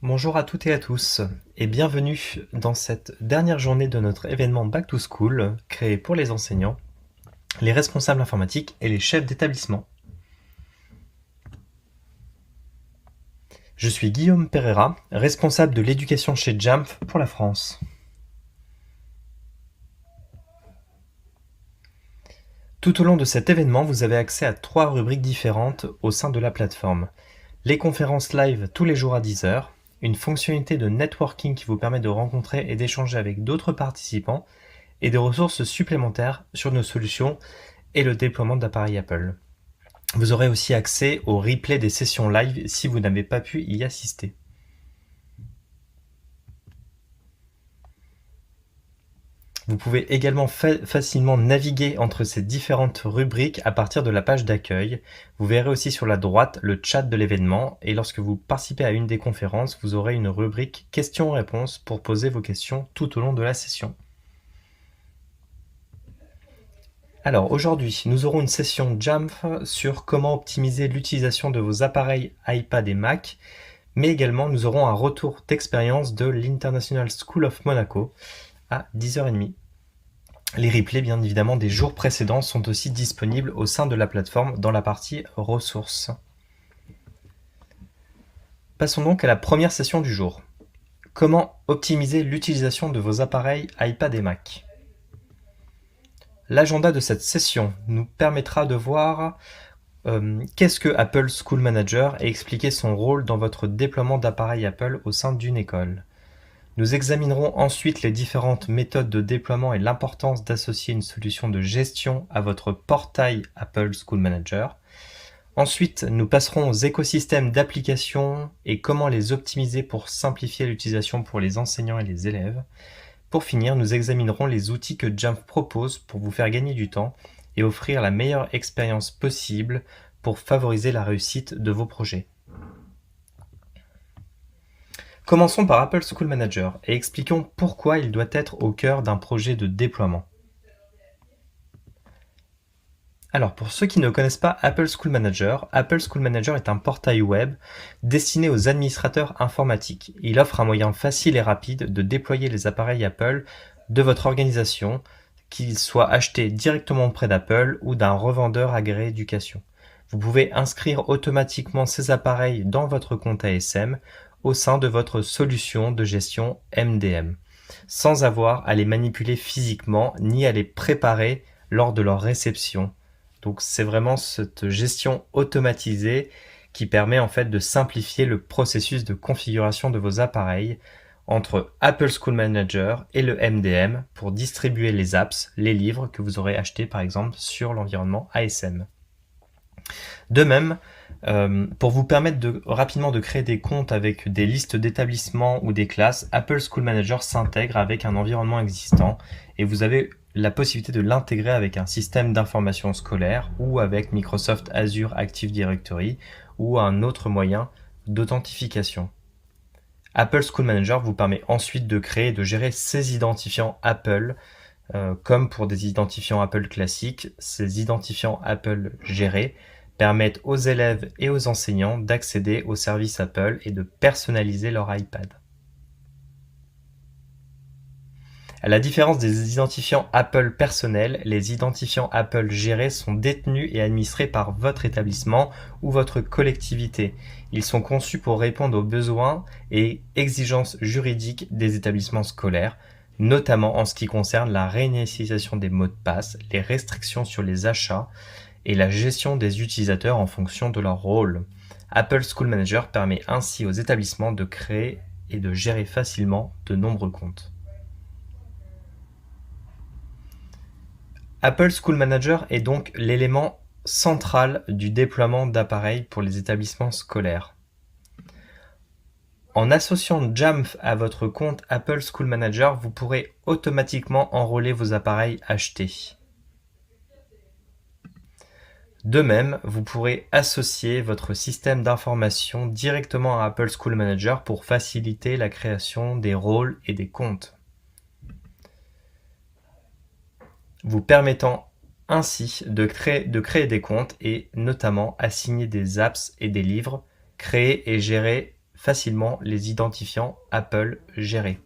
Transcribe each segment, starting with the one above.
Bonjour à toutes et à tous et bienvenue dans cette dernière journée de notre événement Back to School créé pour les enseignants, les responsables informatiques et les chefs d'établissement. Je suis Guillaume Pereira, responsable de l'éducation chez Jamf pour la France. Tout au long de cet événement, vous avez accès à 3 rubriques différentes au sein de la plateforme. Les conférences live tous les jours à 10h, une fonctionnalité de networking qui vous permet de rencontrer et d'échanger avec d'autres participants, et des ressources supplémentaires sur nos solutions et le déploiement d'appareils Apple. Vous aurez aussi accès au replay des sessions live si vous n'avez pas pu y assister. Vous pouvez également facilement naviguer entre ces différentes rubriques à partir de la page d'accueil. Vous verrez aussi sur la droite le chat de l'événement et lorsque vous participez à une des conférences, vous aurez une rubrique questions-réponses pour poser vos questions tout au long de la session. Alors aujourd'hui, nous aurons une session Jamf sur comment optimiser l'utilisation de vos appareils iPad et Mac, mais également nous aurons un retour d'expérience de l'International School of Monaco à 10h30. Les replays, bien évidemment, des jours précédents sont aussi disponibles au sein de la plateforme dans la partie ressources. Passons donc à la première session du jour. Comment optimiser l'utilisation de vos appareils iPad et Mac ? L'agenda de cette session nous permettra de voir qu'est-ce que Apple School Manager et expliquer son rôle dans votre déploiement d'appareils Apple au sein d'une école. Nous examinerons ensuite les différentes méthodes de déploiement et l'importance d'associer une solution de gestion à votre portail Apple School Manager. Ensuite, nous passerons aux écosystèmes d'applications et comment les optimiser pour simplifier l'utilisation pour les enseignants et les élèves. Pour finir, nous examinerons les outils que Jamf propose pour vous faire gagner du temps et offrir la meilleure expérience possible pour favoriser la réussite de vos projets. Commençons par Apple School Manager et expliquons pourquoi il doit être au cœur d'un projet de déploiement. Alors, pour ceux qui ne connaissent pas Apple School Manager est un portail web destiné aux administrateurs informatiques. Il offre un moyen facile et rapide de déployer les appareils Apple de votre organisation, qu'ils soient achetés directement auprès d'Apple ou d'un revendeur agréé d'éducation. Vous pouvez inscrire automatiquement ces appareils dans votre compte ASM au sein de votre solution de gestion MDM, sans avoir à les manipuler physiquement ni à les préparer lors de leur réception. Donc c'est vraiment cette gestion automatisée qui permet en fait de simplifier le processus de configuration de vos appareils entre Apple School Manager et le MDM pour distribuer les apps, les livres que vous aurez achetés par exemple sur l'environnement ASM. De même, pour vous permettre rapidement de créer des comptes avec des listes d'établissements ou des classes, Apple School Manager s'intègre avec un environnement existant et vous avez la possibilité de l'intégrer avec un système d'information scolaire ou avec Microsoft Azure Active Directory ou un autre moyen d'authentification. Apple School Manager vous permet ensuite de créer et de gérer ces identifiants Apple, comme pour des identifiants Apple classiques. Ces identifiants Apple gérés permettent aux élèves et aux enseignants d'accéder aux services Apple et de personnaliser leur iPad. À la différence des identifiants Apple personnels, les identifiants Apple gérés sont détenus et administrés par votre établissement ou votre collectivité. Ils sont conçus pour répondre aux besoins et exigences juridiques des établissements scolaires, notamment en ce qui concerne la réinitialisation des mots de passe, les restrictions sur les achats et la gestion des utilisateurs en fonction de leur rôle. Apple School Manager permet ainsi aux établissements de créer et de gérer facilement de nombreux comptes. Apple School Manager est donc l'élément central du déploiement d'appareils pour les établissements scolaires. En associant Jamf à votre compte Apple School Manager, vous pourrez automatiquement enrôler vos appareils achetés. De même, vous pourrez associer votre système d'information directement à Apple School Manager pour faciliter la création des rôles et des comptes, vous permettant ainsi de créer des comptes et notamment assigner des apps et des livres, créer et gérer facilement les identifiants Apple gérés.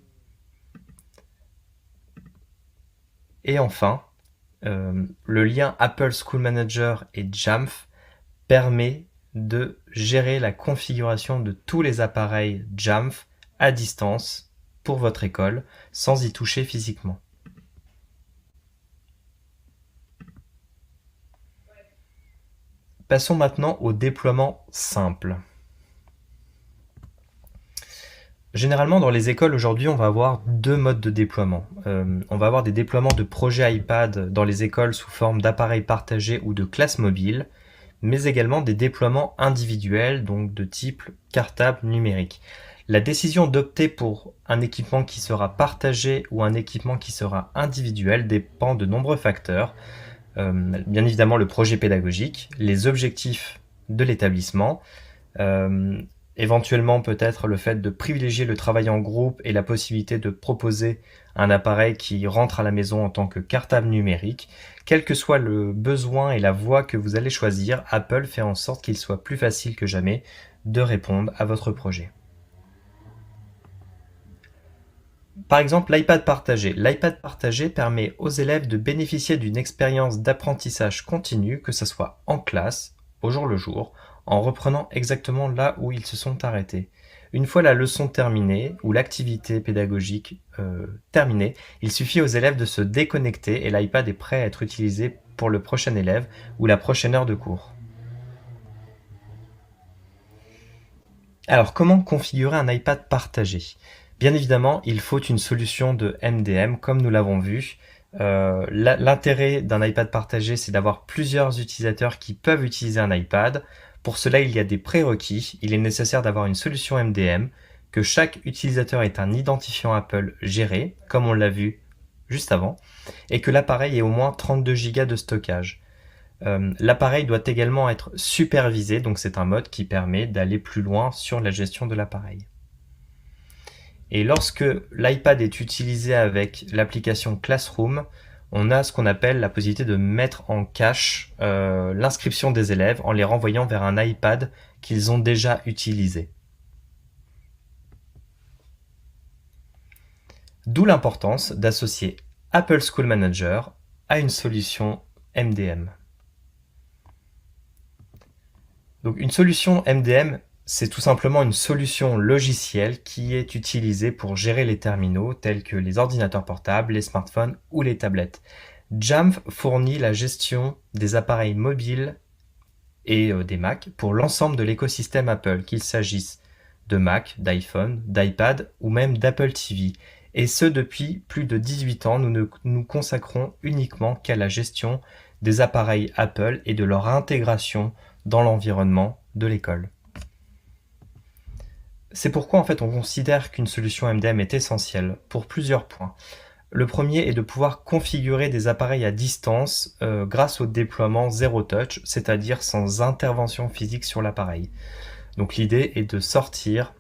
Et enfin, le lien Apple School Manager et Jamf permet de gérer la configuration de tous les appareils Jamf à distance pour votre école sans y toucher physiquement. Passons maintenant au déploiement simple. Généralement, dans les écoles aujourd'hui, on va avoir deux modes de déploiement. On va avoir des déploiements de projets iPad dans les écoles sous forme d'appareils partagés ou de classes mobiles, mais également des déploiements individuels, donc de type cartable numérique. La décision d'opter pour un équipement qui sera partagé ou un équipement qui sera individuel dépend de nombreux facteurs. Bien évidemment le projet pédagogique, les objectifs de l'établissement, éventuellement peut-être le fait de privilégier le travail en groupe et la possibilité de proposer un appareil qui rentre à la maison en tant que cartable numérique. Quel que soit le besoin et la voie que vous allez choisir, Apple fait en sorte qu'il soit plus facile que jamais de répondre à votre projet. Par exemple, l'iPad partagé. L'iPad partagé permet aux élèves de bénéficier d'une expérience d'apprentissage continu, que ce soit en classe, au jour le jour, en reprenant exactement là où ils se sont arrêtés. Une fois la leçon terminée ou l'activité pédagogique terminée, il suffit aux élèves de se déconnecter et l'iPad est prêt à être utilisé pour le prochain élève ou la prochaine heure de cours. Alors, comment configurer un iPad partagé ? Bien évidemment, il faut une solution de MDM, comme nous l'avons vu. L'intérêt d'un iPad partagé, c'est d'avoir plusieurs utilisateurs qui peuvent utiliser un iPad. Pour cela, il y a des prérequis. Il est nécessaire d'avoir une solution MDM, que chaque utilisateur ait un identifiant Apple géré, comme on l'a vu juste avant, et que l'appareil ait au moins 32 Go de stockage. L'appareil doit également être supervisé, donc c'est un mode qui permet d'aller plus loin sur la gestion de l'appareil. Et lorsque l'iPad est utilisé avec l'application Classroom, on a ce qu'on appelle la possibilité de mettre en cache l'inscription des élèves en les renvoyant vers un iPad qu'ils ont déjà utilisé. D'où l'importance d'associer Apple School Manager à une solution MDM. Donc une solution MDM, c'est tout simplement une solution logicielle qui est utilisée pour gérer les terminaux tels que les ordinateurs portables, les smartphones ou les tablettes. Jamf fournit la gestion des appareils mobiles et des Mac pour l'ensemble de l'écosystème Apple, qu'il s'agisse de Mac, d'iPhone, d'iPad ou même d'Apple TV. Et ce depuis plus de 18 ans, nous ne nous consacrons uniquement qu'à la gestion des appareils Apple et de leur intégration dans l'environnement de l'école. C'est pourquoi en fait on considère qu'une solution MDM est essentielle pour plusieurs points. Le premier est de pouvoir configurer des appareils à distance grâce au déploiement zéro touch, c'est-à-dire sans intervention physique sur l'appareil. Donc l'idée est de sortir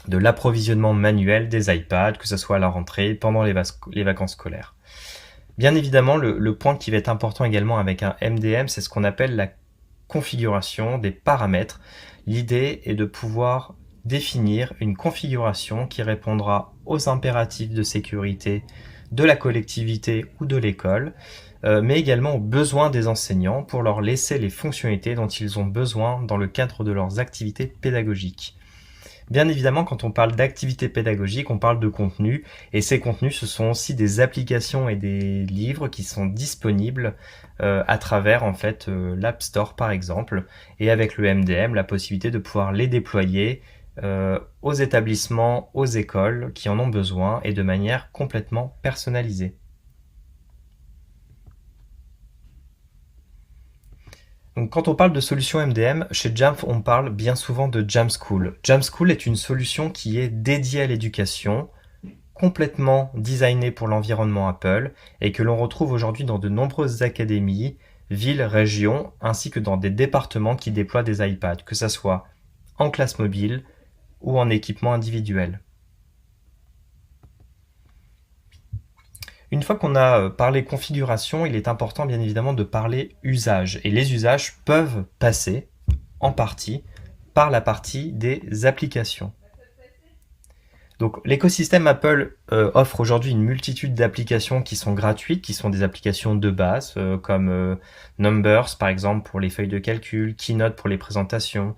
de l'approvisionnement manuel des iPads, que ce soit à la rentrée, pendant les vacances scolaires. Bien évidemment, le point qui va être important également avec un MDM, c'est ce qu'on appelle la configuration des paramètres. L'idée est de pouvoir définir une configuration qui répondra aux impératifs de sécurité de la collectivité ou de l'école, mais également aux besoins des enseignants pour leur laisser les fonctionnalités dont ils ont besoin dans le cadre de leurs activités pédagogiques. Bien évidemment, quand on parle d'activités pédagogiques, on parle de contenu, et ces contenus, ce sont aussi des applications et des livres qui sont disponibles à travers en fait l'App Store par exemple, et avec le MDM, la possibilité de pouvoir les déployer aux établissements, aux écoles qui en ont besoin et de manière complètement personnalisée. Donc, quand on parle de solution MDM, chez Jamf, on parle bien souvent de Jamschool. Jamschool est une solution qui est dédiée à l'éducation, complètement designée pour l'environnement Apple et que l'on retrouve aujourd'hui dans de nombreuses académies, villes, régions, ainsi que dans des départements qui déploient des iPads, que ce soit en classe mobile ou en équipement individuel. Une fois qu'on a parlé configuration, il est important bien évidemment de parler usage. Et les usages peuvent passer en partie par la partie des applications. Donc l'écosystème Apple offre aujourd'hui une multitude d'applications qui sont gratuites, qui sont des applications de base, comme Numbers par exemple pour les feuilles de calcul, Keynote pour les présentations,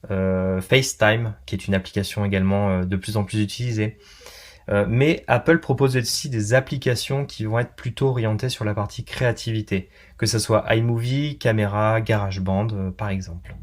FaceTime qui est une application également de plus en plus utilisée. Mais Apple propose aussi des applications qui vont être plutôt orientées sur la partie créativité, que ce soit iMovie, Camera, GarageBand par exemple.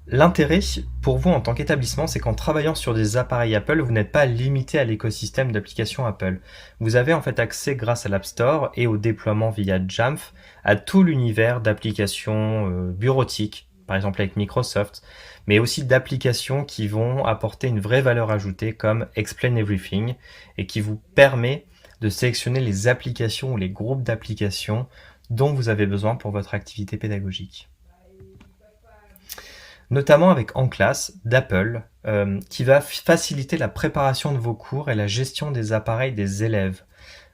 L'intérêt pour vous en tant qu'établissement, c'est qu'en travaillant sur des appareils Apple, vous n'êtes pas limité à l'écosystème d'applications Apple. Vous avez en fait accès grâce à l'App Store et au déploiement via Jamf à tout l'univers d'applications bureautiques, par exemple avec Microsoft, mais aussi d'applications qui vont apporter une vraie valeur ajoutée comme Explain Everything et qui vous permet de sélectionner les applications ou les groupes d'applications dont vous avez besoin pour votre activité pédagogique. Notamment avec En Classe d'Apple, qui va faciliter la préparation de vos cours et la gestion des appareils des élèves.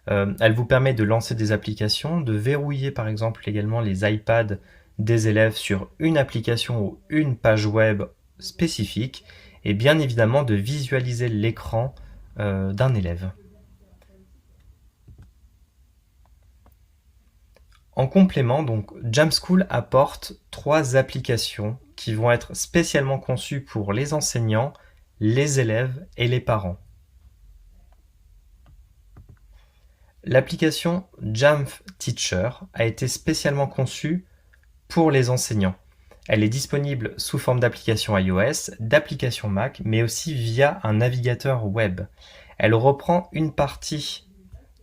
Elle vous permet de lancer des applications, de verrouiller par exemple également les iPads des élèves sur une application ou une page web spécifique, et bien évidemment de visualiser l'écran d'un élève. En complément, donc, Jamschool apporte 3 applications qui vont être spécialement conçues pour les enseignants, les élèves et les parents. L'application Jamf Teacher a été spécialement conçue pour les enseignants. Elle est disponible sous forme d'application iOS, d'application Mac, mais aussi via un navigateur web. Elle reprend une partie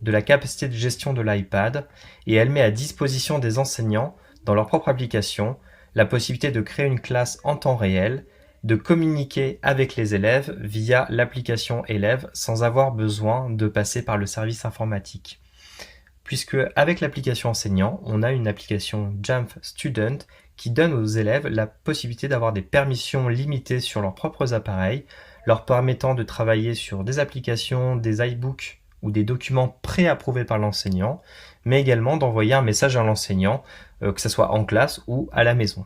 de la capacité de gestion de l'iPad et elle met à disposition des enseignants, dans leur propre application, la possibilité de créer une classe en temps réel, de communiquer avec les élèves via l'application élève sans avoir besoin de passer par le service informatique. Puisque avec l'application enseignant, on a une application Jamf Student qui donne aux élèves la possibilité d'avoir des permissions limitées sur leurs propres appareils, leur permettant de travailler sur des applications, des iBooks ou des documents pré-approuvés par l'enseignant, mais également d'envoyer un message à l'enseignant, que ce soit en classe ou à la maison.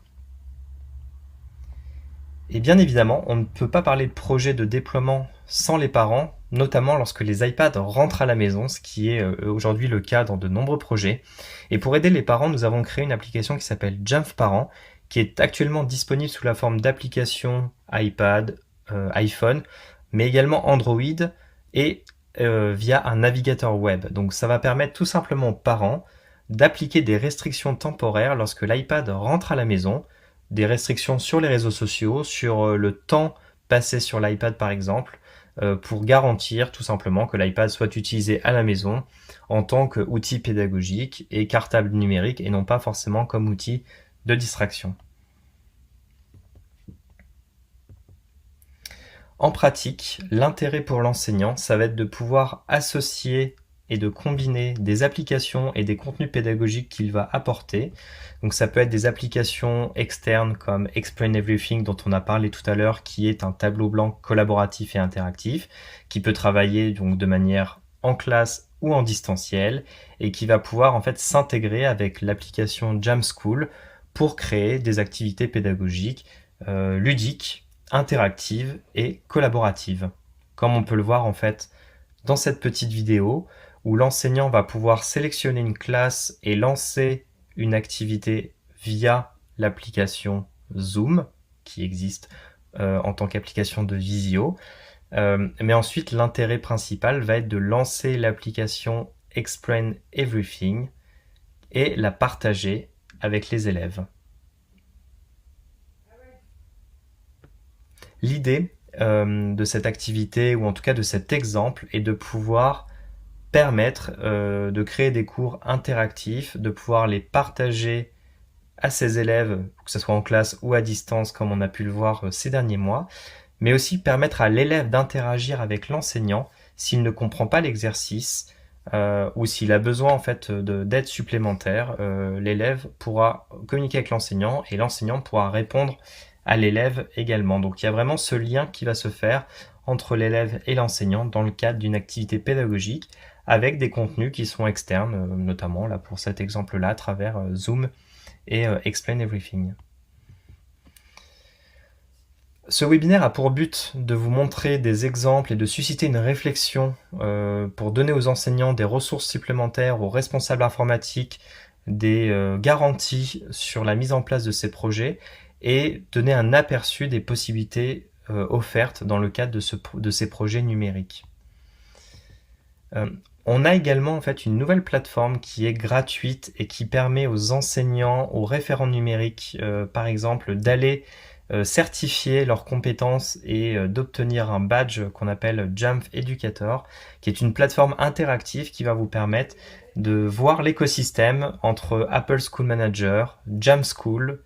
Et bien évidemment, on ne peut pas parler de projet de déploiement sans les parents, notamment lorsque les iPads rentrent à la maison, ce qui est aujourd'hui le cas dans de nombreux projets. Et pour aider les parents, nous avons créé une application qui s'appelle Jamf Parents, qui est actuellement disponible sous la forme d'application iPad, iPhone, mais également Android et via un navigateur web. Donc ça va permettre tout simplement aux parents d'appliquer des restrictions temporaires lorsque l'iPad rentre à la maison, des restrictions sur les réseaux sociaux, sur le temps passé sur l'iPad par exemple, pour garantir tout simplement que l'iPad soit utilisé à la maison en tant qu'outil pédagogique et cartable numérique et non pas forcément comme outil de distraction. En pratique, l'intérêt pour l'enseignant, ça va être de pouvoir associer et de combiner des applications et des contenus pédagogiques qu'il va apporter. Donc ça peut être des applications externes comme Explain Everything dont on a parlé tout à l'heure, qui est un tableau blanc collaboratif et interactif, qui peut travailler donc de manière en classe ou en distanciel et qui va pouvoir en fait s'intégrer avec l'application Jamschool pour créer des activités pédagogiques ludiques, interactive et collaborative. Comme on peut le voir en fait dans cette petite vidéo où l'enseignant va pouvoir sélectionner une classe et lancer une activité via l'application Zoom qui existe en tant qu'application de visio. Mais ensuite, l'intérêt principal va être de lancer l'application Explain Everything et la partager avec les élèves. L'idée de cette activité, ou en tout cas de cet exemple, est de pouvoir permettre de créer des cours interactifs, de pouvoir les partager à ses élèves, que ce soit en classe ou à distance, comme on a pu le voir ces derniers mois, mais aussi permettre à l'élève d'interagir avec l'enseignant s'il ne comprend pas l'exercice ou s'il a besoin en fait d'aide supplémentaire. L'élève pourra communiquer avec l'enseignant et l'enseignant pourra répondre à l'élève également. Donc il y a vraiment ce lien qui va se faire entre l'élève et l'enseignant dans le cadre d'une activité pédagogique avec des contenus qui sont externes, notamment là pour cet exemple-là à travers Zoom et Explain Everything. Ce webinaire a pour but de vous montrer des exemples et de susciter une réflexion pour donner aux enseignants des ressources supplémentaires, aux responsables informatiques, des garanties sur la mise en place de ces projets et donner un aperçu des possibilités offertes dans le cadre de ces projets numériques. On a également en fait une nouvelle plateforme qui est gratuite et qui permet aux enseignants, aux référents numériques par exemple, d'aller certifier leurs compétences et d'obtenir un badge qu'on appelle Jamf Educator, qui est une plateforme interactive qui va vous permettre de voir l'écosystème entre Apple School Manager, Jamschool,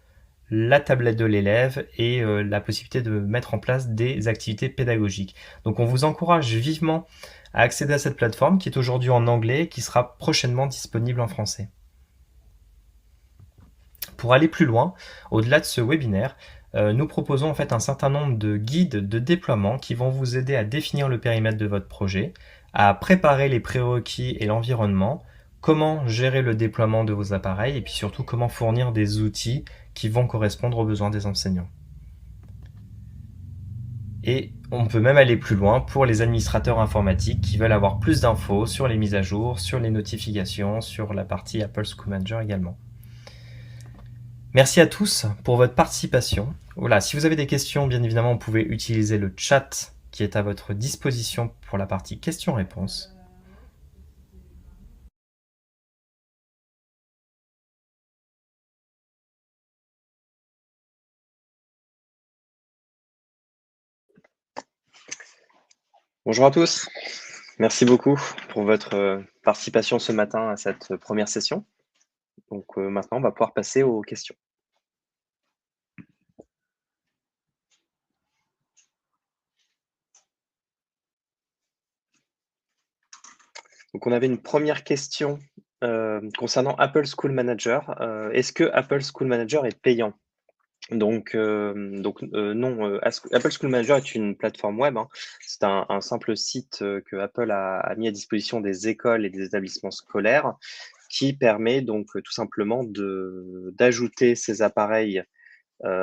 la tablette de l'élève et la possibilité de mettre en place des activités pédagogiques. Donc on vous encourage vivement à accéder à cette plateforme qui est aujourd'hui en anglais et qui sera prochainement disponible en français. Pour aller plus loin, au-delà de ce webinaire, nous proposons en fait un certain nombre de guides de déploiement qui vont vous aider à définir le périmètre de votre projet, à préparer les prérequis et l'environnement, comment gérer le déploiement de vos appareils et puis surtout comment fournir des outils qui vont correspondre aux besoins des enseignants. Et on peut même aller plus loin pour les administrateurs informatiques qui veulent avoir plus d'infos sur les mises à jour, sur les notifications, sur la partie Apple School Manager également. Merci à tous pour votre participation. Voilà, si vous avez des questions, bien évidemment, vous pouvez utiliser le chat qui est à votre disposition pour la partie questions-réponses. Bonjour à tous. Merci beaucoup pour votre participation ce matin à cette première session. Donc maintenant, on va pouvoir passer aux questions. Donc on avait une première question concernant Apple School Manager. Est-ce que Apple School Manager est payant? Non, Apple School Manager est une plateforme web, hein. C'est un simple site que Apple a mis à disposition des écoles et des établissements scolaires qui permet donc tout simplement d'ajouter ces appareils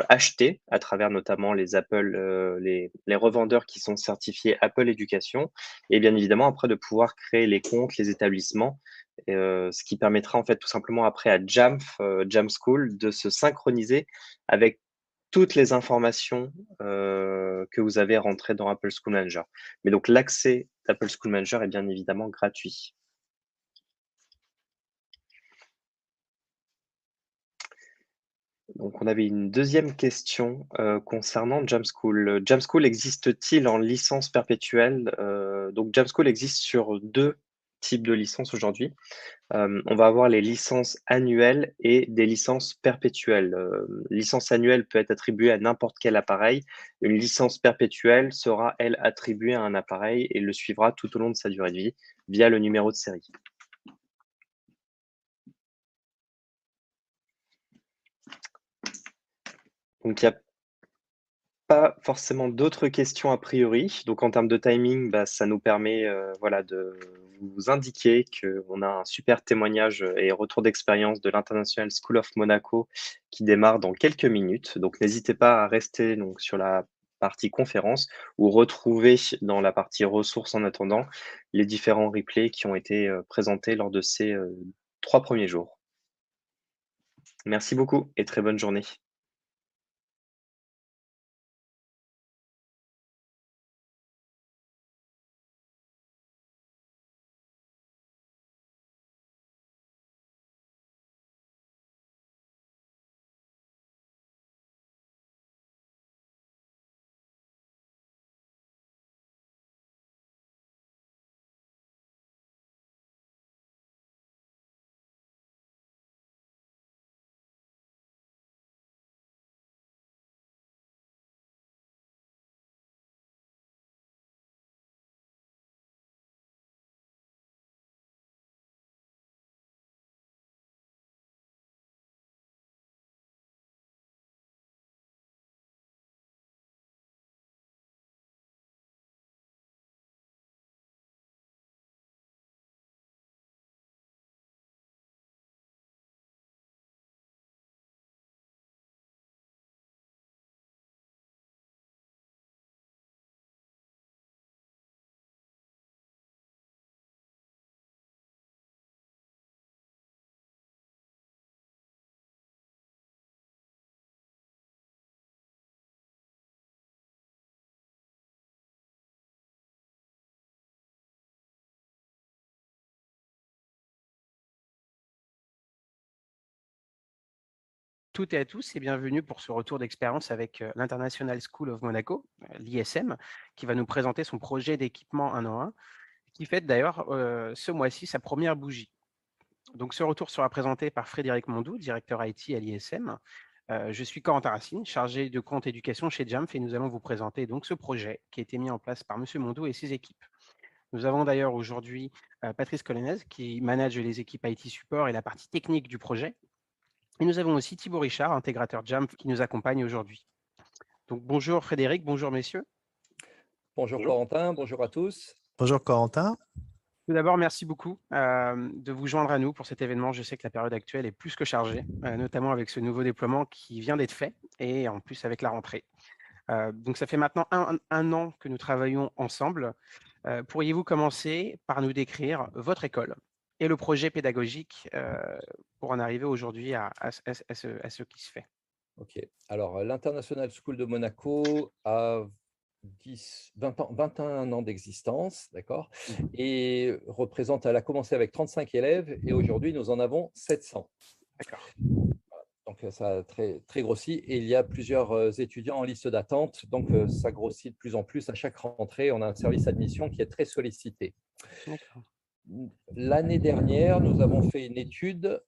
achetés à travers notamment les Apple, les revendeurs qui sont certifiés Apple Éducation et bien évidemment après de pouvoir créer les comptes, les établissements, ce qui permettra en fait tout simplement après à Jamf, Jamf School de se synchroniser avec toutes les informations, que vous avez rentrées dans Apple School Manager. Mais donc l'accès d'Apple School Manager est bien évidemment gratuit. Donc on avait une deuxième question, concernant Jamschool. Jamschool existe-t-il en licence perpétuelle? Donc Jamschool existe sur 2 types de licences aujourd'hui. On va avoir les licences annuelles et des licences perpétuelles. Licence annuelle peut être attribuée à n'importe quel appareil. Une licence perpétuelle sera, elle, attribuée à un appareil et le suivra tout au long de sa durée de vie via le numéro de série. Donc il y a pas forcément d'autres questions a priori. Donc en termes de timing, bah, ça nous permet, voilà, de vous indiquer qu'on a un super témoignage, et retour d'expérience de l'International School of Monaco qui démarre dans quelques minutes. Donc n'hésitez pas à rester donc sur la partie conférence ou retrouver dans la partie ressources en attendant les différents replays qui ont été, présentés lors de ces, 3 premiers jours. Merci beaucoup et très bonne journée. Toutes et à tous et bienvenue pour ce retour d'expérience avec l'International School of Monaco, l'ISM, qui va nous présenter son projet d'équipement 1 en 1, qui fête d'ailleurs ce mois-ci sa première bougie. Donc ce retour sera présenté par Frédéric Mondou, directeur IT à l'ISM. Je suis Corentin Racine, chargé de compte éducation chez Jamf et nous allons vous présenter donc ce projet qui a été mis en place par Monsieur Mondou et ses équipes. Nous avons d'ailleurs aujourd'hui Patrice Colonez qui manage les équipes IT support et la partie technique du projet. Et nous avons aussi Thibaut Richard, intégrateur Jamf, qui nous accompagne aujourd'hui. Donc bonjour Frédéric, bonjour messieurs. Bonjour Corentin, bonjour à tous. Bonjour Corentin. Tout d'abord, merci beaucoup de vous joindre à nous pour cet événement. Je sais que la période actuelle est plus que chargée, notamment avec ce nouveau déploiement qui vient d'être fait et en plus avec la rentrée. Donc ça fait maintenant un an que nous travaillons ensemble. Pourriez-vous commencer par nous décrire votre école et le projet pédagogique pour en arriver aujourd'hui à ce qui se fait? Ok. Alors, l'International School de Monaco a 21 ans d'existence, d'accord, Mhm. et elle a commencé avec 35 élèves et aujourd'hui nous en avons 700. D'accord. Donc Donc, ça a très, très grossi et il y a plusieurs étudiants en liste d'attente. Donc, ça grossit de plus en plus. À chaque rentrée, on a un service admission qui est très sollicité. D'accord. L'année dernière, nous avons fait une étude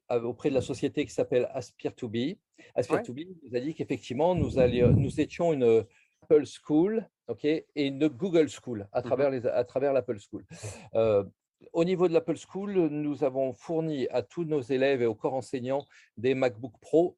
auprès de la société qui s'appelle Aspire to Be. Aspire Ouais. to Be nous a dit qu'effectivement, nous étions une Apple School, ok, et une Google School à Mhm. travers l'Apple School. Euh, Au niveau de l'Apple School, nous avons fourni à tous nos élèves et aux corps enseignants des MacBook Pro.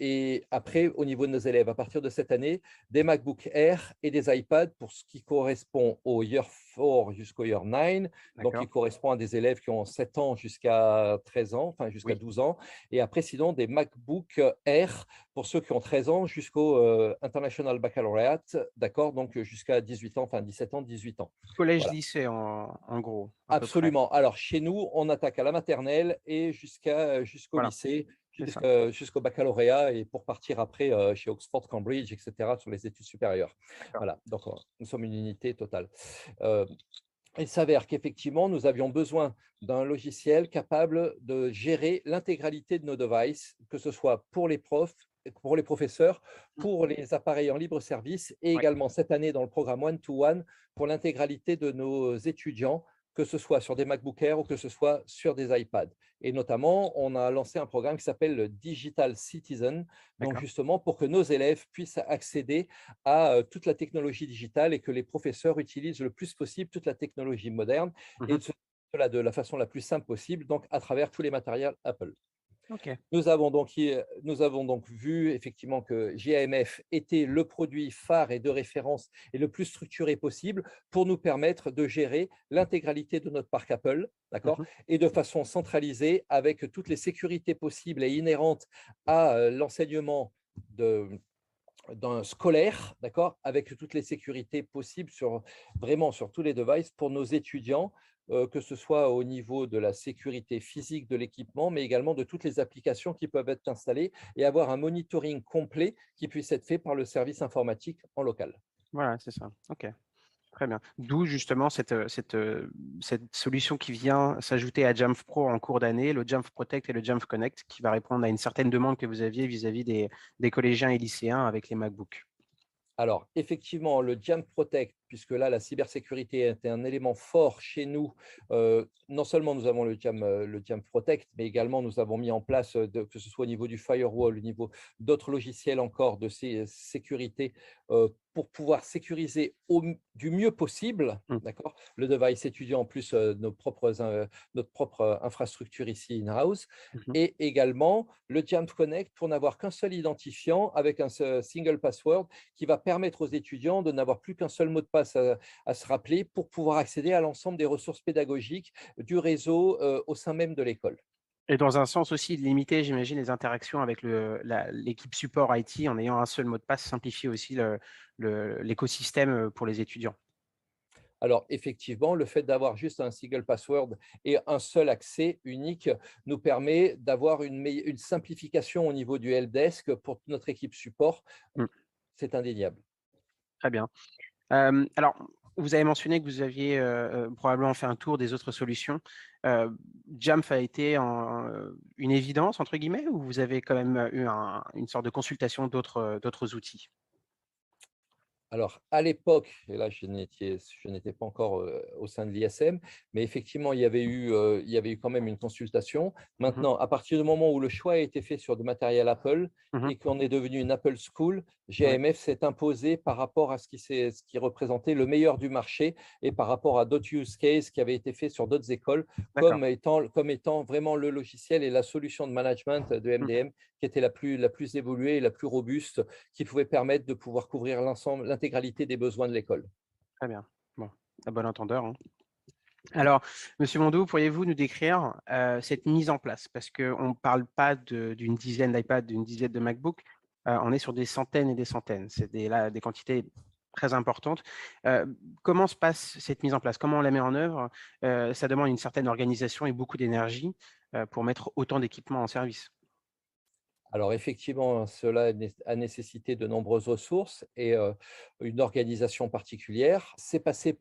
Et après, au niveau de nos élèves, à partir de cette année, des MacBook Air et des iPads pour ce qui correspond au Year 4 jusqu'au Year 9. Donc, D'accord. il correspond à des élèves qui ont 7 ans jusqu'à 13 ans, enfin jusqu'à Oui. 12 ans. Et après, sinon, des MacBook Air pour ceux qui ont 13 ans jusqu'au International Baccalaureate, d'accord, donc jusqu'à 18 ans, enfin 17 ans, 18 ans. Voilà. Collège-lycée en gros, à peu près. Absolument. Alors, chez nous, on attaque à la maternelle et jusqu'au Voilà, lycée, c'est ça. jusqu'au baccalauréat et pour partir après chez Oxford, Cambridge, etc., sur les études supérieures. D'accord. Voilà, donc nous sommes une unité totale. Euh, Il s'avère qu'effectivement, nous avions besoin d'un logiciel capable de gérer l'intégralité de nos devices, que ce soit pour les profs, pour les professeurs, Mm. pour les appareils en libre service et Ouais. également cette année dans le programme One-to-One pour l'intégralité de nos étudiants, que ce soit sur des MacBook Air ou que ce soit sur des iPads. Et notamment, on a lancé un programme qui s'appelle le Digital Citizen, donc D'accord. justement pour que nos élèves puissent accéder à toute la technologie digitale et que les professeurs utilisent le plus possible toute la technologie moderne et Mhm. cela de la façon la plus simple possible, donc à travers tous les matériels Apple. Ok. Nous avons donc vu effectivement que JAMF était le produit phare et de référence et le plus structuré possible pour nous permettre de gérer l'intégralité de notre parc Apple, d'accord, Mhm. et de façon centralisée avec toutes les sécurités possibles et inhérentes à l'enseignement de, d'un scolaire, d'accord, avec toutes les sécurités possibles vraiment sur tous les devices pour nos étudiants, que ce soit au niveau de la sécurité physique de l'équipement, mais également de toutes les applications qui peuvent être installées et avoir un monitoring complet qui puisse être fait par le service informatique en local. Voilà, c'est ça. Ok. Très bien. D'où justement cette solution qui vient s'ajouter à Jamf Pro en cours d'année, le Jamf Protect et le Jamf Connect, qui va répondre à une certaine demande que vous aviez vis-à-vis des collégiens et lycéens avec les MacBooks. Alors, effectivement, le Jamf Protect, puisque là, la cybersécurité était un élément fort chez nous, non seulement nous avons le Jamf Protect, mais également nous avons mis en place, que ce soit au niveau du firewall, au niveau d'autres logiciels encore de sécurité, pour pouvoir sécuriser du mieux possible, Mm. d'accord, le device étudiant en plus notre propre infrastructure ici in-house, Mhm. et également le Jamf Connect pour n'avoir qu'un seul identifiant avec un single password qui va permettre aux étudiants de n'avoir plus qu'un seul mot de passe à se rappeler pour pouvoir accéder à l'ensemble des ressources pédagogiques du réseau au sein même de l'école. Et dans un sens aussi de limiter, j'imagine, les interactions avec l'équipe support IT en ayant un seul mot de passe, simplifier aussi l'écosystème pour les étudiants. Alors, effectivement, le fait d'avoir juste un single password et un seul accès unique nous permet d'avoir une simplification au niveau du helpdesk pour notre équipe support. Mm. C'est indéniable. Très bien. Alors, vous avez mentionné que vous aviez probablement fait un tour des autres solutions. Jamf a été une évidence, entre guillemets, ou vous avez quand même eu une sorte de consultation d'autres outils? Alors, à l'époque, et là, je n'étais pas encore au sein de l'ISM, mais effectivement, il y avait eu quand même une consultation. Mhm. Maintenant, à partir du moment où le choix a été fait sur du matériel Apple Mhm. et qu'on est devenu une Apple School, Ouais, GAMF s'est imposé par rapport à ce qui représentait le meilleur du marché et par rapport à d'autres use cases qui avaient été faits sur d'autres écoles, d'accord. comme étant vraiment le logiciel et la solution de management de Mhm. MDM qui était la plus évoluée et la plus robuste qui pouvait permettre de pouvoir couvrir l'intégralité des besoins de l'école. Très bien. Bon, à bon entendeur, hein. Alors, Monsieur Mondou, pourriez-vous nous décrire cette mise en place? Parce qu'on ne parle pas d'une dizaine d'iPad, d'une dizaine de MacBook, on est sur des centaines et des centaines. C'est des quantités très importantes. Comment se passe cette mise en place? Comment on la met en œuvre? Ça demande une certaine organisation et beaucoup d'énergie pour mettre autant d'équipements en service. Alors effectivement, cela a nécessité de nombreuses ressources et une organisation particulière. C'est passé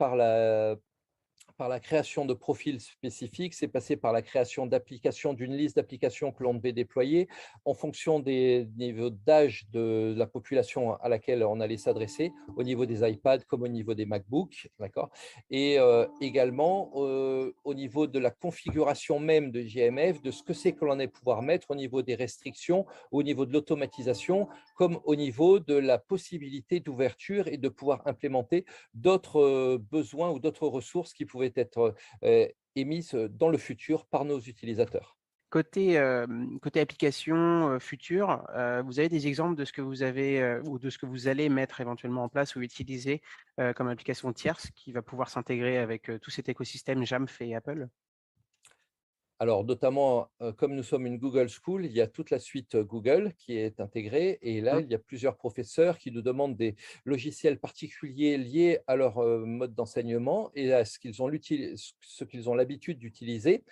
par la création de profils spécifiques, c'est passé par la création d'applications, d'une liste d'applications que l'on devait déployer en fonction des niveaux d'âge de la population à laquelle on allait s'adresser, au niveau des iPads comme au niveau des MacBooks, d'accord. Et également au niveau de la configuration même de JMF, de ce que c'est que l'on allait pouvoir mettre au niveau des restrictions, au niveau de l'automatisation, comme au niveau de la possibilité d'ouverture et de pouvoir implémenter d'autres besoins ou d'autres ressources qui pouvaient être émises dans le futur par nos utilisateurs. Côté application future, vous avez des exemples de ce que vous avez ou de ce que vous allez mettre éventuellement en place ou utiliser comme application tierce qui va pouvoir s'intégrer avec tout cet écosystème Jamf et Apple? Alors, notamment, comme nous sommes une Google School, il y a toute la suite Google qui est intégrée. Et là, Mmh. il y a plusieurs professeurs qui nous demandent des logiciels particuliers liés à leur mode d'enseignement et à ce qu'ils ont l'habitude d'utiliser.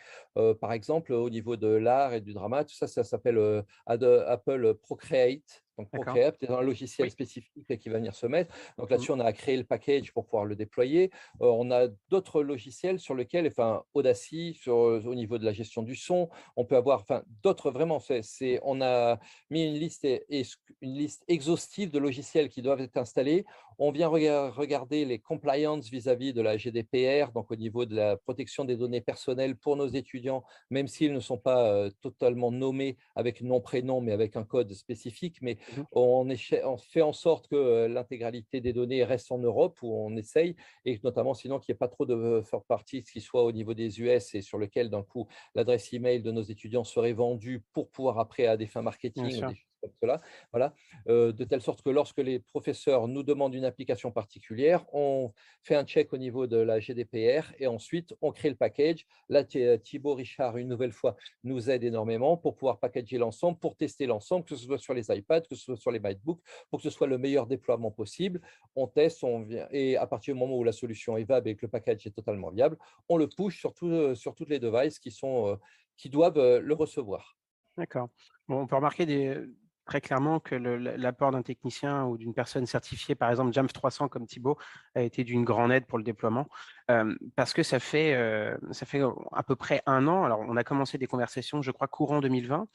Par exemple, au niveau de l'art et du drama, tout ça, ça s'appelle Apple Procreate. Donc, D'accord. Procreate est un logiciel Oui. spécifique qui va venir se mettre. Donc Mmh. là-dessus, on a créé le package pour pouvoir le déployer. On a d'autres logiciels sur lesquels, enfin Audacy, au niveau de la gestion du son, on peut avoir, enfin d'autres vraiment. On a mis une liste exhaustive de logiciels qui doivent être installés. On vient regarder les compliance vis-à-vis de la GDPR, donc au niveau de la protection des données personnelles pour nos étudiants, même s'ils ne sont pas totalement nommés avec nom, prénom, mais avec un code spécifique. Mais Mmh. on fait en sorte que l'intégralité des données reste en Europe, où on essaye, et notamment sinon qu'il n'y ait pas trop de third parties qui soit au niveau des US et sur lequel d'un coup l'adresse email de nos étudiants serait vendue pour pouvoir après à des fins Bien marketing ou sûr. des choses comme cela. Voilà. De telle sorte que lorsque les professeurs nous demandent une application particulière, on fait un check au niveau de la GDPR et ensuite on crée le package. Là, Thibaut Richard, une nouvelle fois, nous aide énormément pour pouvoir packager l'ensemble, pour tester l'ensemble, que ce soit sur les iPads, que ce soit sur les MacBooks, pour que ce soit le meilleur déploiement possible. On teste, on vient, et à partir du moment où la solution est viable et que le package est totalement viable, on le push sur toutes les devices qui doivent le recevoir. D'accord. Bon, on peut remarquer très clairement que l'apport d'un technicien ou d'une personne certifiée, par exemple Jamf 300 comme Thibaut, a été d'une grande aide pour le déploiement. Parce que ça fait à peu près un an. Alors, on a commencé des conversations, je crois, courant 2020.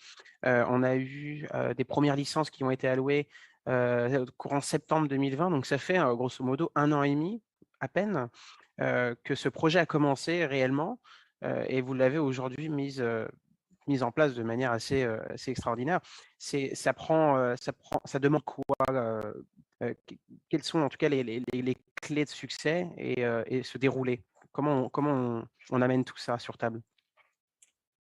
On a eu des premières licences qui ont été allouées courant septembre 2020. Donc, ça fait grosso modo un an et demi à peine que ce projet a commencé réellement. Et vous l'avez aujourd'hui mise en place de manière assez extraordinaire. Ça demande quoi, quelles sont en tout cas les clés de succès et se dérouler? Comment on amène tout ça sur table?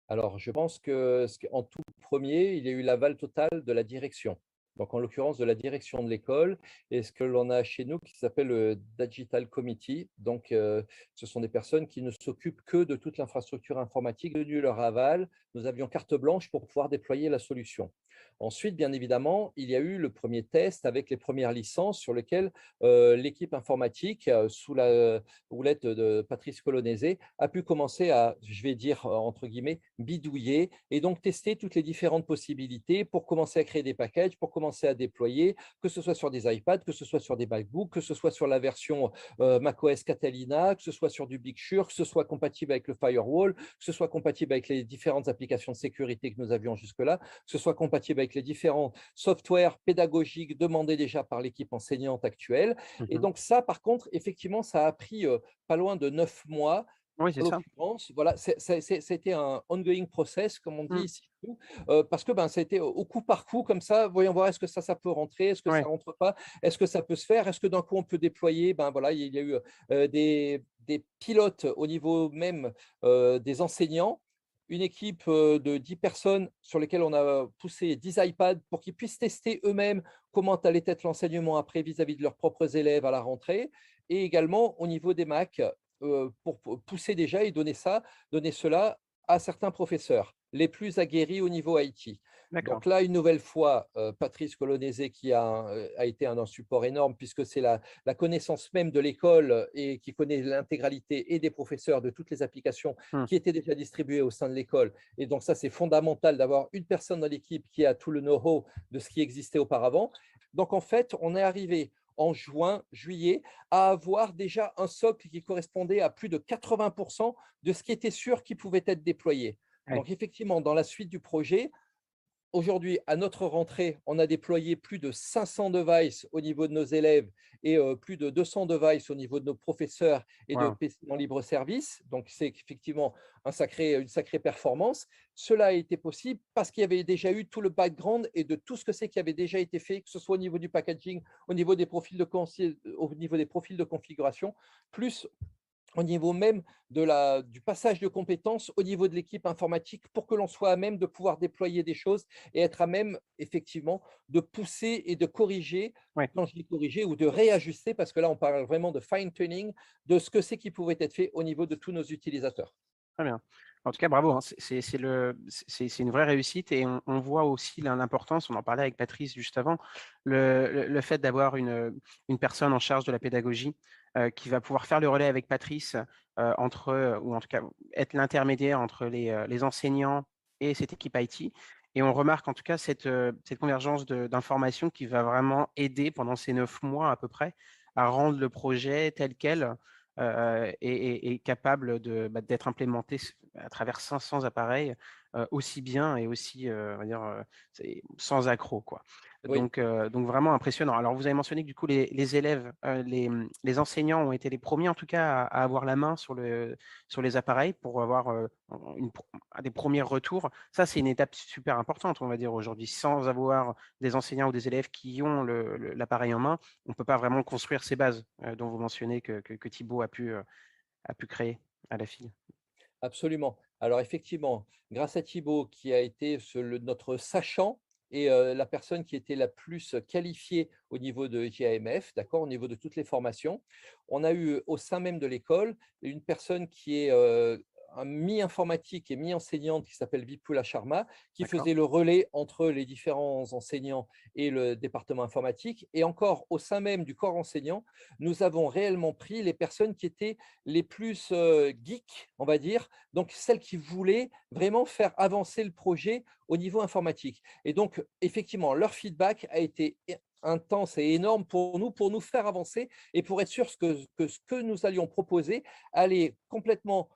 Alors, je pense que en tout premier, il y a eu l'aval total de la direction. Donc, en l'occurrence, de la direction de l'école et ce que l'on a chez nous qui s'appelle le Digital Committee. Donc, ce sont des personnes qui ne s'occupent que de toute l'infrastructure informatique. De leur aval, nous avions carte blanche pour pouvoir déployer la solution. Ensuite, bien évidemment, il y a eu le premier test avec les premières licences sur lesquelles l'équipe informatique, sous la houlette de Patrice Colonese, a pu commencer à, je vais dire entre guillemets, bidouiller et donc tester toutes les différentes possibilités pour commencer à créer des packages, pour commencer à déployer, que ce soit sur des iPads, que ce soit sur des MacBooks, que ce soit sur la version macOS Catalina, que ce soit sur du Big Sur, que ce soit compatible avec le firewall, que ce soit compatible avec les différentes applications de sécurité que nous avions jusque-là, que ce soit compatible avec les différents softwares pédagogiques demandés déjà par l'équipe enseignante actuelle. Et Mmh. donc ça, par contre, effectivement, ça a pris pas loin de 9 mois. Oui, En c'est ça. l'occurrence, voilà, c'était un ongoing process, comme on dit Mmh. ici, parce que ça a été au coup par coup, comme ça, voyons voir, est-ce que ça peut rentrer, est-ce que ça Ouais. ne rentre pas, est-ce que ça peut se faire, est-ce que d'un coup on peut déployer, voilà, il y a eu des pilotes au niveau même des enseignants, une équipe de 10 personnes sur lesquelles on a poussé 10 iPads pour qu'ils puissent tester eux-mêmes comment allait être l'enseignement après vis-à-vis de leurs propres élèves à la rentrée, et également au niveau des Mac, pour pousser déjà et donner cela à certains professeurs, les plus aguerris au niveau IT. D'accord. Donc là, une nouvelle fois, Patrice Colonese qui a été un support énorme puisque c'est la connaissance même de l'école et qui connaît l'intégralité et des professeurs de toutes les applications Mmh. qui étaient déjà distribuées au sein de l'école. Et donc ça, c'est fondamental d'avoir une personne dans l'équipe qui a tout le know-how de ce qui existait auparavant. Donc en fait, on est arrivé en juin, juillet, à avoir déjà un socle qui correspondait à plus de 80% de ce qui était sûr qui pouvait être déployé. Ouais. Donc effectivement, dans la suite du projet, aujourd'hui, à notre rentrée, on a déployé plus de 500 devices au niveau de nos élèves et plus de 200 devices au niveau de nos professeurs et de Wow. PC en libre service. Donc, c'est effectivement une sacrée performance. Cela a été possible parce qu'il y avait déjà eu tout le background et de tout ce que c'est qui avait déjà été fait, que ce soit au niveau du packaging, au niveau des profils au niveau des profils de configuration, plus au niveau même du passage de compétences au niveau de l'équipe informatique pour que l'on soit à même de pouvoir déployer des choses et être à même, effectivement, de pousser et de corriger, Ouais. quand je dis corriger, ou de réajuster, parce que là, on parle vraiment de fine-tuning de ce que c'est qui pouvait être fait au niveau de tous nos utilisateurs. Très bien. En tout cas, bravo, hein. C'est une vraie réussite et on voit aussi l'importance, on en parlait avec Patrice juste avant, le fait d'avoir une personne en charge de la pédagogie qui va pouvoir faire le relais avec Patrice ou en tout cas être l'intermédiaire entre les enseignants et cette équipe IT. Et on remarque en tout cas cette convergence d'informations qui va vraiment aider pendant ces 9 mois à peu près à rendre le projet tel quel et capable d'être implémenté à travers 500 appareils aussi bien et aussi, on va dire, sans accroc, quoi. Oui. Donc vraiment impressionnant. Alors vous avez mentionné que du coup les élèves, les enseignants ont été les premiers en tout cas à avoir la main sur les appareils pour avoir des premiers retours. Ça, c'est une étape super importante, on va dire aujourd'hui. Sans avoir des enseignants ou des élèves qui ont l'appareil en main, on ne peut pas vraiment construire ces bases dont vous mentionnez que Thibaut a pu créer à la FIL. Absolument. Alors effectivement, grâce à Thibaut qui a été notre sachant et la personne qui était la plus qualifiée au niveau de JAMF, d'accord, au niveau de toutes les formations, on a eu au sein même de l'école une personne qui est un mi-informatique et mi-enseignante qui s'appelle Vipula Sharma, qui D'accord? faisait le relais entre les différents enseignants et le département informatique. Et encore au sein même du corps enseignant, nous avons réellement pris les personnes qui étaient les plus geeks, on va dire, donc celles qui voulaient vraiment faire avancer le projet au niveau informatique. Et donc, effectivement, leur feedback a été intense et énorme pour nous faire avancer et pour être sûr que ce que nous allions proposer allait complètement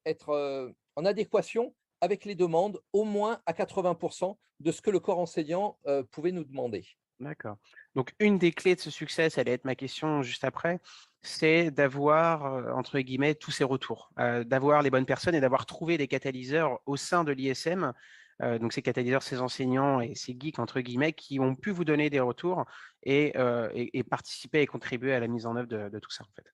être en adéquation avec les demandes, au moins à 80% de ce que le corps enseignant pouvait nous demander. D'accord. Donc une des clés de ce succès, ça allait être ma question juste après, c'est d'avoir, entre guillemets, tous ces retours, d'avoir les bonnes personnes et d'avoir trouvé des catalyseurs au sein de l'ISM, donc ces catalyseurs, ces enseignants et ces geeks, entre guillemets, qui ont pu vous donner des retours et participer et contribuer à la mise en œuvre de tout ça, en fait.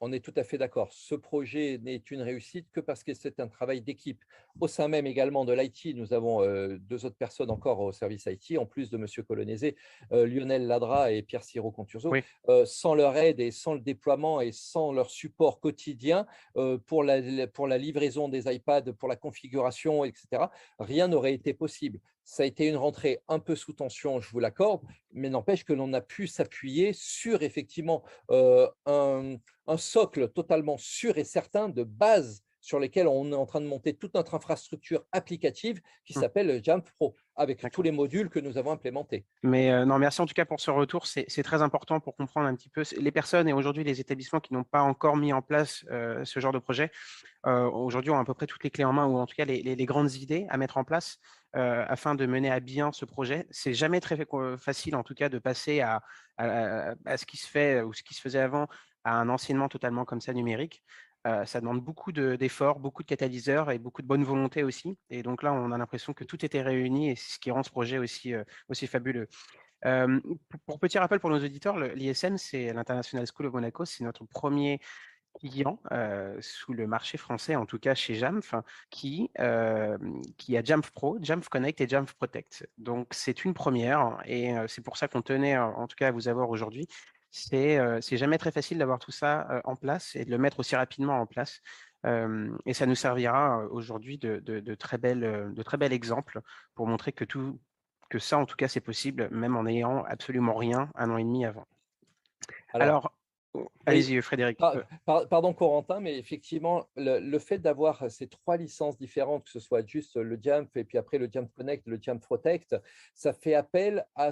On est tout à fait d'accord. Ce projet n'est une réussite que parce que c'est un travail d'équipe. Au sein même également de l'IT, nous avons deux autres personnes encore au service IT, en plus de M. Colonese, Lionel Ladra et Pierre Siro-Conturzo. Oui, Sans leur aide et sans le déploiement et sans leur support quotidien pour la livraison des iPads, pour la configuration, etc., rien n'aurait été possible. Ça a été une rentrée un peu sous tension, je vous l'accorde, mais n'empêche que l'on a pu s'appuyer sur effectivement un socle totalement sûr et certain de base sur lesquelles on est en train de monter toute notre infrastructure applicative qui mmh, s'appelle Jamf Pro, avec tous d'accord. les modules que nous avons implémentés. Mais non, merci en tout cas pour ce retour. C'est très important pour comprendre un petit peu les personnes et aujourd'hui les établissements qui n'ont pas encore mis en place ce genre de projet. Aujourd'hui ont à peu près toutes les clés en main ou en tout cas les grandes idées à mettre en place afin de mener à bien ce projet. C'est jamais très facile en tout cas de passer à ce qui se fait ou ce qui se faisait avant à un enseignement totalement comme ça numérique. Ça demande beaucoup d'efforts, beaucoup de catalyseurs et beaucoup de bonne volonté aussi. Et donc là, on a l'impression que tout était réuni et c'est ce qui rend ce projet aussi fabuleux. Pour petit rappel pour nos auditeurs, l'ISM, c'est l'International School of Monaco, c'est notre premier client sous le marché français, en tout cas chez Jamf, qui a Jamf Pro, Jamf Connect et Jamf Protect. Donc c'est une première et c'est pour ça qu'on tenait en tout cas à vous avoir aujourd'hui. C'est jamais très facile d'avoir tout ça en place et de le mettre aussi rapidement en place. Et ça nous servira aujourd'hui de très bel exemple pour montrer que ça, en tout cas, c'est possible, même en n'ayant absolument rien un an et demi avant. Alors, Alors, Allez-y, Frédéric. Pardon, Corentin, mais effectivement, le fait d'avoir ces 3 licences différentes, que ce soit juste le Jamf et puis après le Jamf Connect, le Jamf Protect, ça fait appel à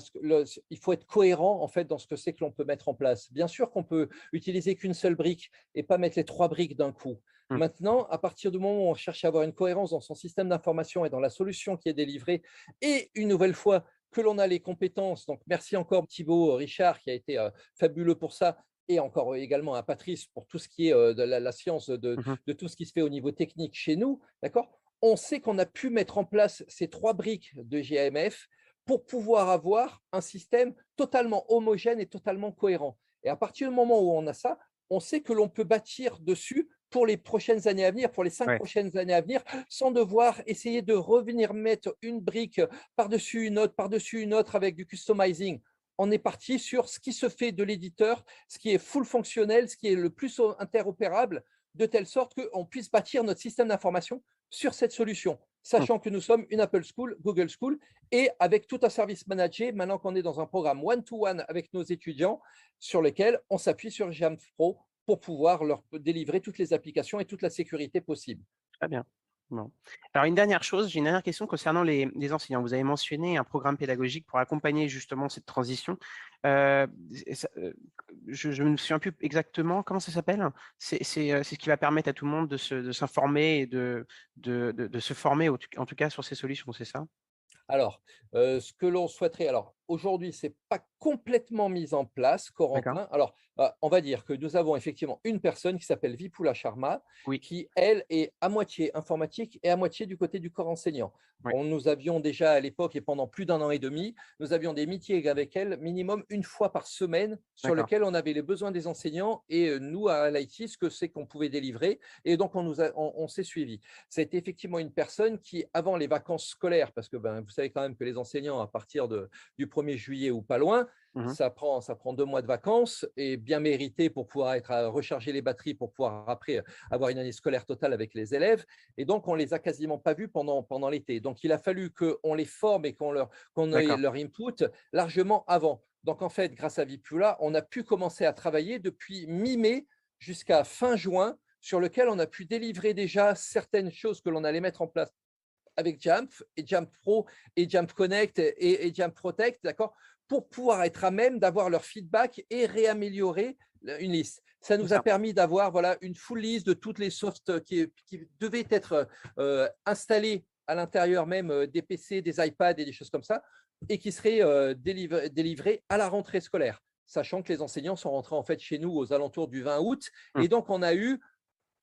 il faut être cohérent en fait dans ce que c'est que l'on peut mettre en place. Bien sûr qu'on peut utiliser qu'une seule brique et pas mettre les 3 briques d'un coup. Maintenant, à partir du moment où on cherche à avoir une cohérence dans son système d'information et dans la solution qui est délivrée, et une nouvelle fois que l'on a les compétences, donc merci encore Thibaut Richard qui a été fabuleux pour ça, et encore également à Patrice pour tout ce qui est de la science de tout ce qui se fait au niveau technique chez nous, d'accord? On sait qu'on a pu mettre en place ces 3 briques de GAMF pour pouvoir avoir un système totalement homogène et totalement cohérent. Et à partir du moment où on a ça, on sait que l'on peut bâtir dessus pour les prochaines années à venir, pour les 5 prochaines années à venir, sans devoir essayer de revenir mettre une brique par-dessus une autre avec du customizing. On est parti sur ce qui se fait de l'éditeur, ce qui est full fonctionnel, ce qui est le plus interopérable, de telle sorte qu'on puisse bâtir notre système d'information sur cette solution, sachant que nous sommes une Apple School, Google School, et avec tout un service managé, maintenant qu'on est dans un programme one-to-one avec nos étudiants, sur lequel on s'appuie sur Jamf Pro pour pouvoir leur délivrer toutes les applications et toute la sécurité possible. Très bien. Bon. Alors, une dernière chose, j'ai une dernière question concernant les enseignants. Vous avez mentionné un programme pédagogique pour accompagner justement cette transition. Je ne me souviens plus exactement comment ça s'appelle. C'est ce qui va permettre à tout le monde de s'informer et de se former, en tout cas, sur ces solutions, c'est ça? Alors, ce que l'on souhaiterait, alors aujourd'hui, ce n'est pas complètement mis en place, Corentin. Alors, on va dire que nous avons effectivement une personne qui s'appelle Vipula Sharma, Oui. qui, elle, est à moitié informatique et à moitié du côté du corps enseignant. Oui. Nous avions déjà à l'époque et pendant plus d'1 an et demi, nous avions des meetings avec elle minimum une fois par semaine sur lequel on avait les besoins des enseignants et nous, à l'IT, ce que c'est qu'on pouvait délivrer. Et donc, on s'est suivi. C'était effectivement une personne qui, avant les vacances scolaires, parce que vous savez quand même que les enseignants, à partir du 1er juillet ou pas loin, ça prend 2 mois de vacances et bien mérité pour pouvoir recharger les batteries pour pouvoir après avoir une année scolaire totale avec les élèves. Et donc, on ne les a quasiment pas vus pendant l'été. Donc, il a fallu qu'on les forme et qu'on ait leur input largement avant. Donc, en fait, grâce à Vipula, on a pu commencer à travailler depuis mi-mai jusqu'à fin juin, sur lequel on a pu délivrer déjà certaines choses que l'on allait mettre en place avec Jamf et Jamf Pro et Jamf Connect et Jamf Protect, d'accord, pour pouvoir être à même d'avoir leur feedback et réaméliorer une liste. Ça nous a permis d'avoir une full liste de toutes les softs qui devaient être installées à l'intérieur même des PC, des iPads et des choses comme ça, et qui seraient délivrées à la rentrée scolaire, sachant que les enseignants sont rentrés en fait chez nous aux alentours du 20 août. Et donc, on a eu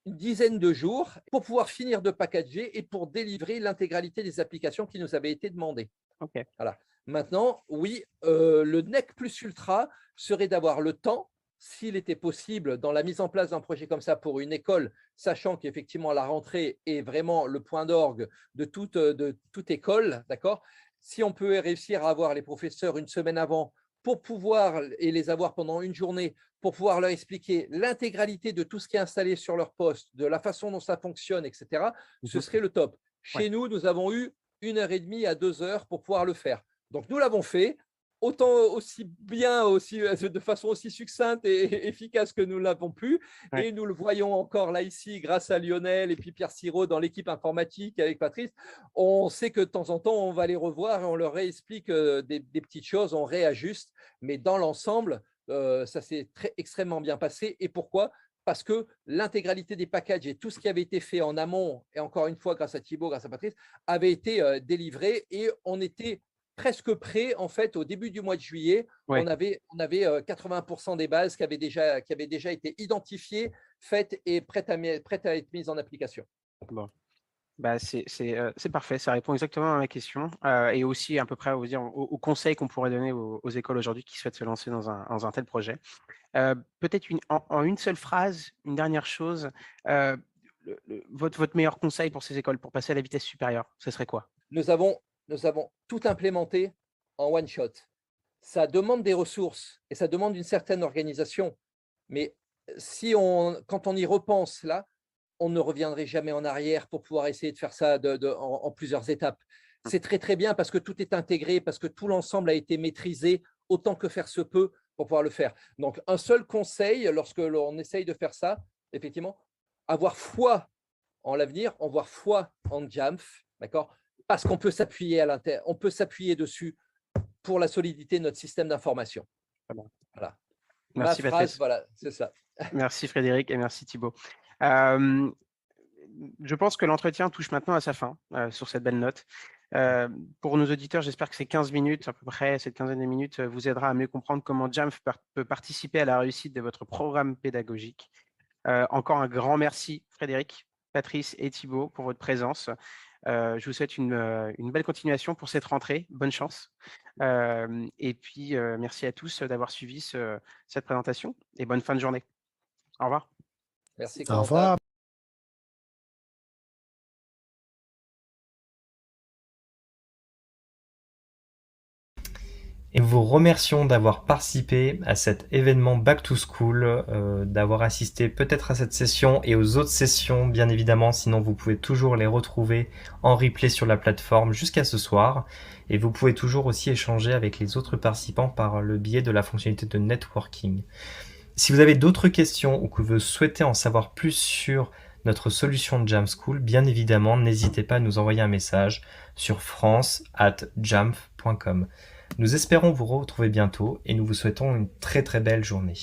une dizaine de jours pour pouvoir finir de packager et pour délivrer l'intégralité des applications qui nous avaient été demandées. Voilà. Maintenant, oui, le NEC plus ultra serait d'avoir le temps, s'il était possible, dans la mise en place d'un projet comme ça pour une école, sachant qu'effectivement la rentrée est vraiment le point d'orgue de toute école, d'accord. Si on peut réussir à avoir les professeurs une semaine avant pour pouvoir, et les avoir pendant une journée, pour pouvoir leur expliquer l'intégralité de tout ce qui est installé sur leur poste, de la façon dont ça fonctionne, etc., ce serait le top. Chez nous, nous avons eu 1h30 à 2 heures pour pouvoir le faire. Donc, nous l'avons fait, autant aussi bien, de façon aussi succincte et efficace que nous l'avons pu. Et nous le voyons encore là, ici, grâce à Lionel et puis Pierre Sirot dans l'équipe informatique avec Patrice. On sait que de temps en temps, on va les revoir et on leur réexplique des petites choses, on réajuste. Mais dans l'ensemble, ça s'est extrêmement bien passé. Et pourquoi ? Parce que l'intégralité des packages et tout ce qui avait été fait en amont, et encore une fois grâce à Thibaut, grâce à Patrice, avait été délivré et on était presque prêt en fait au début du mois de juillet. On avait 80% des bases qui avaient déjà été identifiées, faites et prêtes à être mises en application. Bon. C'est parfait, ça répond exactement à ma question et aussi à peu près aux conseils qu'on pourrait donner aux écoles aujourd'hui qui souhaitent se lancer dans un tel projet. Peut-être en une seule phrase, une dernière chose, votre meilleur conseil pour ces écoles pour passer à la vitesse supérieure, ce serait quoi? Nous avons tout implémenté en one shot. Ça demande des ressources et ça demande une certaine organisation. Mais quand on y repense là, on ne reviendrait jamais en arrière pour pouvoir essayer de faire ça en plusieurs étapes. C'est très, très bien parce que tout est intégré, parce que tout l'ensemble a été maîtrisé autant que faire se peut pour pouvoir le faire. Donc, un seul conseil, lorsque l'on essaye de faire ça, effectivement, avoir foi en l'avenir, avoir foi en Jamf, d'accord? Parce qu'on peut s'appuyer on peut s'appuyer dessus pour la solidité de notre système d'information. Voilà. Merci, Ma Patrice. phrase, voilà, c'est ça. Merci Frédéric et merci Thibaut. Je pense que l'entretien touche maintenant à sa fin sur cette belle note. Pour nos auditeurs, j'espère que ces 15 minutes, à peu près, cette quinzaine de minutes, vous aidera à mieux comprendre comment Jamf peut participer à la réussite de votre programme pédagogique. Encore un grand merci Frédéric, Patrice et Thibaut pour votre présence. Je vous souhaite une belle continuation pour cette rentrée. Bonne chance. Et puis, merci à tous d'avoir suivi cette présentation et bonne fin de journée. Au revoir. Merci, Au Corentin. revoir. Et nous vous remercions d'avoir participé à cet événement Back to School, d'avoir assisté peut-être à cette session et aux autres sessions, bien évidemment. Sinon, vous pouvez toujours les retrouver en replay sur la plateforme jusqu'à ce soir. Et vous pouvez toujours aussi échanger avec les autres participants par le biais de la fonctionnalité de networking. Si vous avez d'autres questions ou que vous souhaitez en savoir plus sur notre solution de Jamf School, bien évidemment, n'hésitez pas à nous envoyer un message sur france@jamf.com. Nous espérons vous retrouver bientôt et nous vous souhaitons une très très belle journée.